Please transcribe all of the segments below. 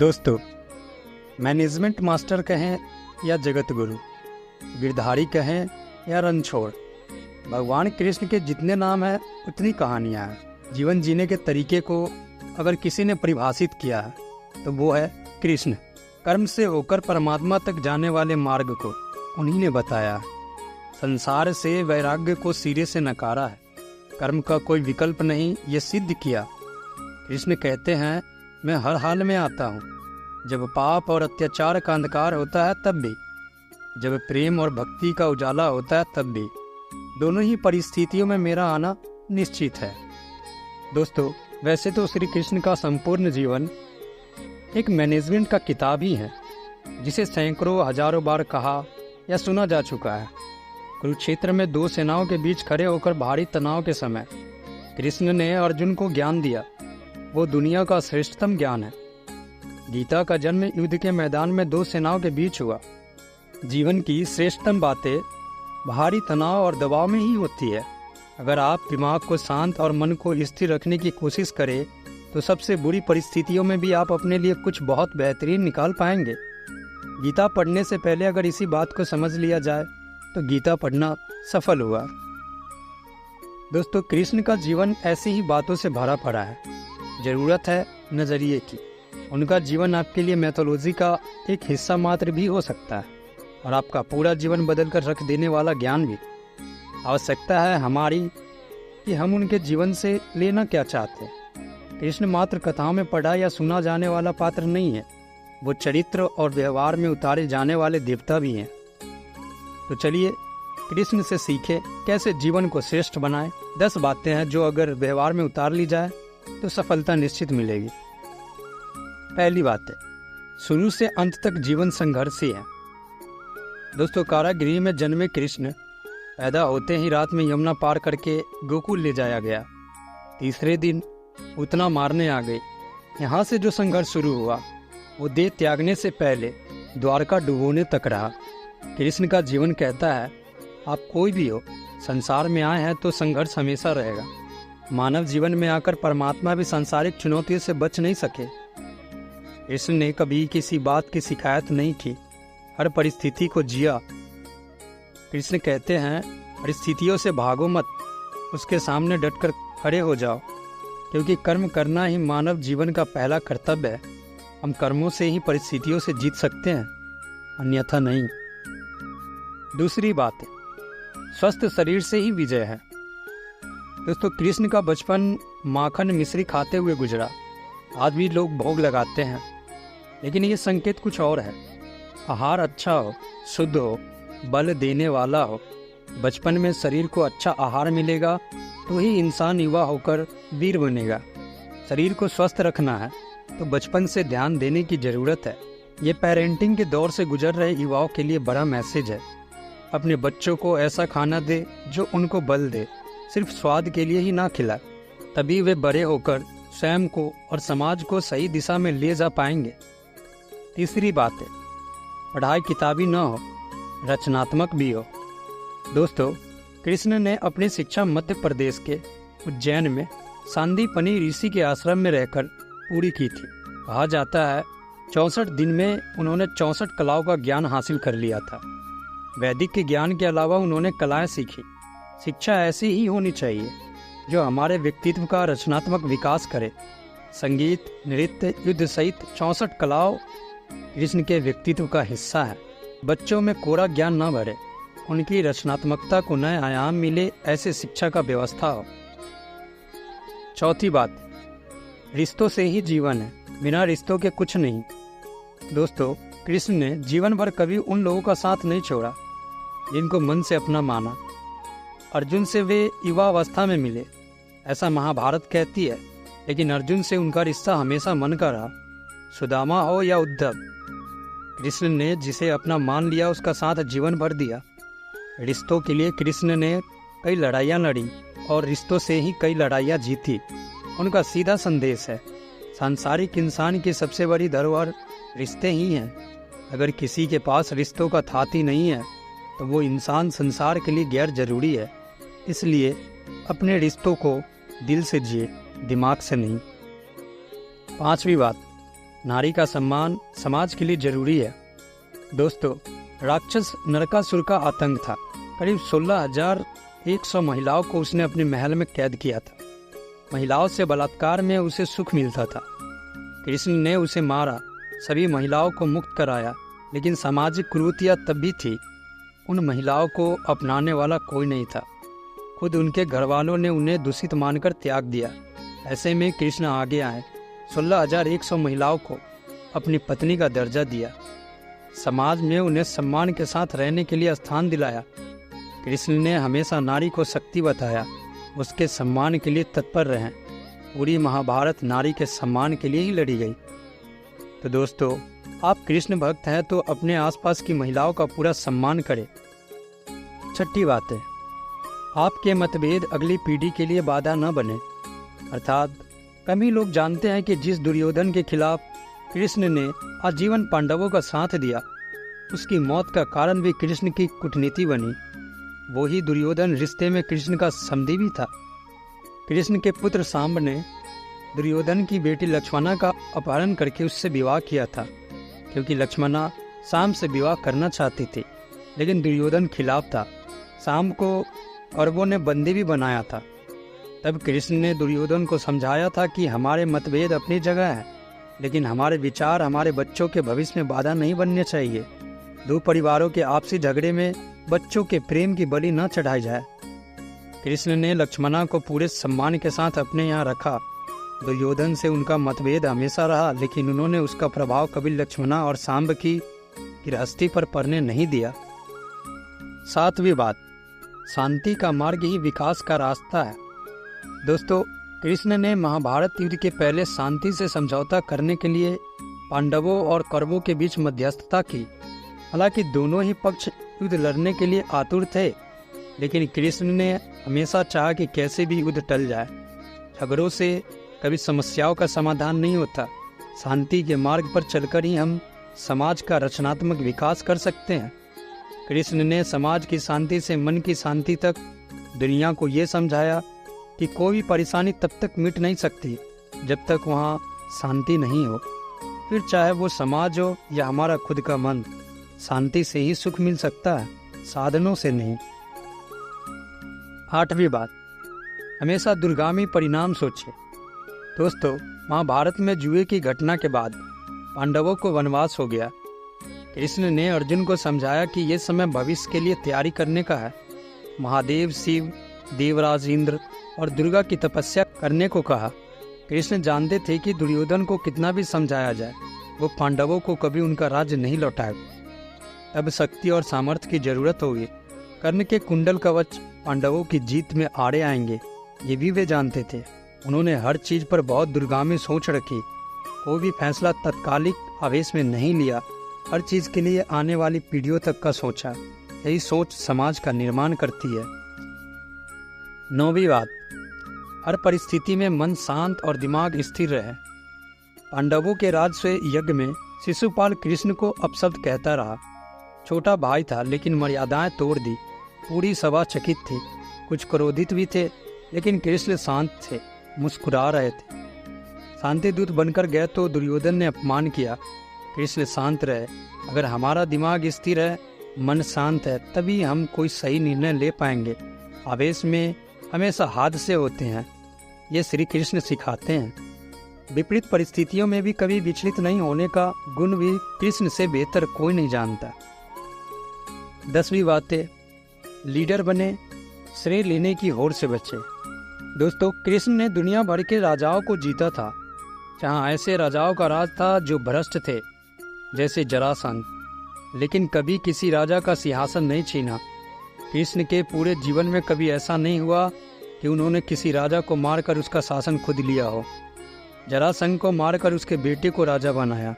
दोस्तों, management master कहें या जगत गुरु, गिरधारी कहें या रणछोड़, भगवान कृष्ण के जितने नाम हैं उतनी कहानियाँ हैं। जीवन जीने के तरीके को अगर किसी ने परिभाषित किया है तो वो है कृष्ण। कर्म से होकर परमात्मा तक जाने वाले मार्ग को उन्हीं ने बताया है। संसार से वैराग्य को सिरे से नकारा है। कर्म का कोई विकल्प नहीं, ये सिद्ध किया। कृष्ण कहते हैं, मैं हर हाल में आता हूँ। जब पाप और अत्याचार का अंधकार होता है तब भी, जब प्रेम और भक्ति का उजाला होता है तब भी, दोनों ही परिस्थितियों में मेरा आना निश्चित है। दोस्तों, वैसे तो श्री कृष्ण का संपूर्ण जीवन एक मैनेजमेंट का किताब ही है, जिसे सैकड़ों हजारों बार कहा या सुना जा चुका है। कुरुक्षेत्र में दो सेनाओं के बीच खड़े होकर भारी तनाव के समय कृष्ण ने अर्जुन को ज्ञान दिया। वो दुनिया का श्रेष्ठतम ज्ञान है। गीता का जन्म युद्ध के मैदान में दो सेनाओं के बीच हुआ। जीवन की श्रेष्ठतम बातें भारी तनाव और दबाव में ही होती है। अगर आप दिमाग को शांत और मन को स्थिर रखने की कोशिश करें तो सबसे बुरी परिस्थितियों में भी आप अपने लिए कुछ बहुत बेहतरीन निकाल पाएंगे। गीता पढ़ने से पहले अगर इसी बात को समझ लिया जाए तो गीता पढ़ना सफल हुआ। दोस्तों, कृष्ण का जीवन ऐसी ही बातों से भरा पड़ा है। ज़रूरत है नज़रिए की। उनका जीवन आपके लिए मैथोलॉजी का एक हिस्सा मात्र भी हो सकता है और आपका पूरा जीवन बदल कर रख देने वाला ज्ञान भी। आवश्यकता है हमारी कि हम उनके जीवन से लेना क्या चाहते हैं। कृष्ण मात्र कथाओं में पढ़ा या सुना जाने वाला पात्र नहीं है, वो चरित्र और व्यवहार में उतारे जाने वाले देवता भी हैं। तो चलिए कृष्ण से सीखें कैसे जीवन को श्रेष्ठ बनाएं। 10 बातें हैं जो अगर व्यवहार में उतार ली जाए तो सफलता निश्चित मिलेगी। पहली बात है, शुरू से अंत तक जीवन संघर्ष ही है। दोस्तों, कारागृह में जन्मे कृष्ण पैदा होते ही रात में यमुना पार करके गोकुल ले जाया गया। तीसरे दिन उतना मारने आ गए। यहाँ से जो संघर्ष शुरू हुआ वो देह त्यागने से पहले द्वारका डुबोने तक रहा। कृष्ण का जीवन कहता है, आप कोई भी हो, संसार में आए हैं तो संघर्ष हमेशा रहेगा। मानव जीवन में आकर परमात्मा भी सांसारिक चुनौतियों से बच नहीं सके। कृष्ण ने कभी किसी बात की शिकायत नहीं की, हर परिस्थिति को जिया। कृष्ण कहते हैं, परिस्थितियों से भागो मत, उसके सामने डटकर खड़े हो जाओ, क्योंकि कर्म करना ही मानव जीवन का पहला कर्तव्य है। हम कर्मों से ही परिस्थितियों से जीत सकते हैं, अन्यथा नहीं। दूसरी बात है, स्वस्थ शरीर से ही विजय है। दोस्तों, कृष्ण का बचपन माखन मिश्री खाते हुए गुजरा। आज भी लोग भोग लगाते हैं, लेकिन ये संकेत कुछ और है। आहार अच्छा हो, शुद्ध हो, बल देने वाला हो। बचपन में शरीर को अच्छा आहार मिलेगा तो ही इंसान युवा होकर वीर बनेगा। शरीर को स्वस्थ रखना है तो बचपन से ध्यान देने की ज़रूरत है। ये पेरेंटिंग के दौर से गुजर रहे युवाओं के लिए बड़ा मैसेज है। अपने बच्चों को ऐसा खाना दे जो उनको बल दे, सिर्फ स्वाद के लिए ही ना खिलाए, तभी वे बड़े होकर स्वयं को और समाज को सही दिशा में ले जा पाएंगे। तीसरी बात है, पढ़ाई किताबी न हो, रचनात्मक भी हो। दोस्तों, कृष्ण ने अपनी शिक्षा मध्य प्रदेश के उज्जैन में सांदीपनी ऋषि के आश्रम में रहकर पूरी की थी। कहा जाता है 64 दिन में उन्होंने 64 कलाओं का ज्ञान हासिल कर लिया था। वैदिक के ज्ञान के अलावा उन्होंने कलाएं सीखी। शिक्षा ऐसी ही होनी चाहिए जो हमारे व्यक्तित्व का रचनात्मक विकास करे। संगीत, नृत्य, युद्ध सहित 64 कलाओं कृष्ण के व्यक्तित्व का हिस्सा है। बच्चों में कोरा ज्ञान न भरे, उनकी रचनात्मकता को नए आयाम मिले, ऐसे शिक्षा का व्यवस्था हो। चौथी बात, रिश्तों से ही जीवन है, बिना रिश्तों के कुछ नहीं। दोस्तों, कृष्ण ने जीवन भर कभी उन लोगों का साथ नहीं छोड़ा जिनको मन से अपना माना। अर्जुन से वे युवावस्था में मिले, ऐसा महाभारत कहती है, लेकिन अर्जुन से उनका रिश्ता हमेशा मन का रहा। सुदामा हो या उद्धव, कृष्ण ने जिसे अपना मान लिया उसका साथ जीवन भर दिया। रिश्तों के लिए कृष्ण ने कई लड़ाइयाँ लड़ी और रिश्तों से ही कई लड़ाइयाँ जीती। उनका सीधा संदेश है, सांसारिक इंसान की सबसे बड़ी धरोहर रिश्ते ही हैं। अगर किसी के पास रिश्तों का थाती नहीं है तो वो इंसान संसार के लिए गैर जरूरी है। इसलिए अपने रिश्तों को दिल से जिए, दिमाग से नहीं। पांचवी बात, नारी का सम्मान समाज के लिए जरूरी है। दोस्तों, राक्षस नरकासुर का आतंक था। करीब 16,100 महिलाओं को उसने अपने महल में कैद किया था। महिलाओं से बलात्कार में उसे सुख मिलता था। कृष्ण ने उसे मारा, सभी महिलाओं को मुक्त कराया, लेकिन सामाजिक कुरीतियां तब भी थी। उन महिलाओं को अपनाने वाला कोई नहीं था। खुद उनके घरवालों ने उन्हें दूषित मानकर त्याग दिया। ऐसे में कृष्ण आगे आए, 16,100 महिलाओं को अपनी पत्नी का दर्जा दिया। समाज में उन्हें सम्मान के साथ रहने के लिए स्थान दिलाया। कृष्ण ने हमेशा नारी को शक्ति बताया, उसके सम्मान के लिए तत्पर रहें। पूरी महाभारत नारी के सम्मान के लिए ही लड़ी गई। तो दोस्तों, आप कृष्ण भक्त हैं तो अपने आसपास की महिलाओं का पूरा सम्मान करें। छठी बात है, आपके मतभेद अगली पीढ़ी के लिए बाधा न बने। अर्थात कम ही लोग जानते हैं कि जिस दुर्योधन के खिलाफ कृष्ण ने आजीवन पांडवों का साथ दिया, उसकी मौत का कारण भी कृष्ण की कूटनीति बनी। वही दुर्योधन रिश्ते में कृष्ण का समधी भी था। कृष्ण के पुत्र सांब ने दुर्योधन की बेटी लक्ष्मणा का अपहरण करके उससे विवाह किया था, क्योंकि लक्ष्मणा सांब से विवाह करना चाहती थी, लेकिन दुर्योधन खिलाफ था। सांब को कौरवों ने बंदी भी बनाया था। तब कृष्ण ने दुर्योधन को समझाया था कि हमारे मतभेद अपनी जगह है, लेकिन हमारे विचार हमारे बच्चों के भविष्य में बाधा नहीं बनने चाहिए। दो परिवारों के आपसी झगड़े में बच्चों के प्रेम की बलि न चढ़ाई जाए। कृष्ण ने लक्ष्मणा को पूरे सम्मान के साथ अपने यहाँ रखा। दुर्योधन से उनका मतभेद हमेशा रहा, लेकिन उन्होंने उसका प्रभाव कभी लक्ष्मणा और सांब की गृहस्थी पर पड़ने नहीं दिया। सातवीं बात, शांति का मार्ग ही विकास का रास्ता है। दोस्तों, कृष्ण ने महाभारत युद्ध के पहले शांति से समझौता करने के लिए पांडवों और कौरवों के बीच मध्यस्थता की। हालांकि दोनों ही पक्ष युद्ध लड़ने के लिए आतुर थे, लेकिन कृष्ण ने हमेशा चाहा कि कैसे भी युद्ध टल जाए। झगड़ों से कभी समस्याओं का समाधान नहीं होता। शांति के मार्ग पर चलकर ही हम समाज का रचनात्मक विकास कर सकते हैं। कृष्ण ने समाज की शांति से मन की शांति तक दुनिया को ये समझाया कि कोई भी परेशानी तब तक मिट नहीं सकती जब तक वहाँ शांति नहीं हो। फिर चाहे वो समाज हो या हमारा खुद का मन, शांति से ही सुख मिल सकता है, साधनों से नहीं। आठवीं बात, हमेशा दूरगामी परिणाम सोचे। दोस्तों, महाभारत में जुए की घटना के बाद पांडवों को वनवास हो गया। कृष्ण ने अर्जुन को समझाया कि यह समय भविष्य के लिए तैयारी करने का है। महादेव शिव, देवराज इंद्र और दुर्गा की तपस्या करने को कहा। कृष्ण जानते थे कि दुर्योधन को कितना भी समझाया जाए, वो पांडवों को कभी उनका राज्य नहीं लौटाएगा। अब शक्ति और सामर्थ्य की जरूरत होगी। कर्ण के कुंडल कवच पांडवों की जीत में आड़े आएंगे, ये भी वे जानते थे। उन्होंने हर चीज पर बहुत दूरगामी सोच रखी। कोई भी फैसला तत्कालिक आवेश में नहीं लिया। हर चीज के लिए आने वाली पीढ़ियों तक का सोचा। यही सोच समाज का निर्माण करती है। नौवीं बात, हर परिस्थिति में मन शांत और दिमाग स्थिर रहे। पांडवों के राजस्व यज्ञ में शिशुपाल कृष्ण को अपशब्द कहता रहा। छोटा भाई था, लेकिन मर्यादाएं तोड़ दी। पूरी सभा चकित थी, कुछ क्रोधित भी थे, लेकिन कृष्ण शांत थे, मुस्कुरा रहे थे। शांति दूत बनकर गए तो दुर्योधन ने अपमान किया। कृष्ण शांत रहे। अगर हमारा दिमाग स्थिर है, मन शांत है, तभी हम कोई सही निर्णय ले पाएंगे। आवेश में हमेशा हादसे होते हैं, ये श्री कृष्ण सिखाते हैं। विपरीत परिस्थितियों में भी कभी विचलित नहीं होने का गुण भी कृष्ण से बेहतर कोई नहीं जानता। 10वीं बातें, लीडर बने, श्रेय लेने की होड़ से बचे। दोस्तों, कृष्ण ने दुनिया भर के राजाओं को जीता था। जहाँ ऐसे राजाओं का राज था जो भ्रष्ट थे, जैसे जरासंध, लेकिन कभी किसी राजा का सिंहासन नहीं छीना। कृष्ण के पूरे जीवन में कभी ऐसा नहीं हुआ कि उन्होंने किसी राजा को मारकर उसका शासन खुद लिया हो। जरासंध को मारकर उसके बेटे को राजा बनाया,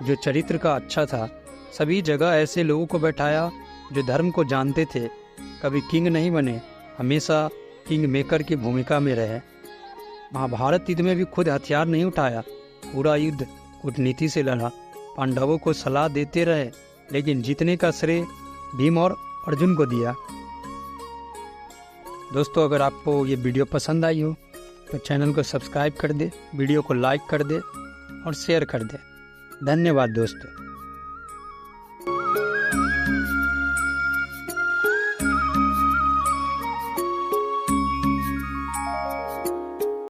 जो चरित्र का अच्छा था। सभी जगह ऐसे लोगों को बैठाया जो धर्म को जानते थे। कभी किंग नहीं बने, हमेशा किंग मेकर की भूमिका में रहे। महाभारत युद्ध में भी खुद हथियार नहीं उठाया, पूरा युद्ध कूटनीति से लड़ा। पांडवों को सलाह देते रहे, लेकिन जीतने का श्रेय भीम और अर्जुन को दिया। दोस्तों, अगर आपको ये वीडियो पसंद आई हो तो चैनल को सब्सक्राइब कर दे, वीडियो को लाइक कर दे और शेयर कर दे। धन्यवाद दोस्तों।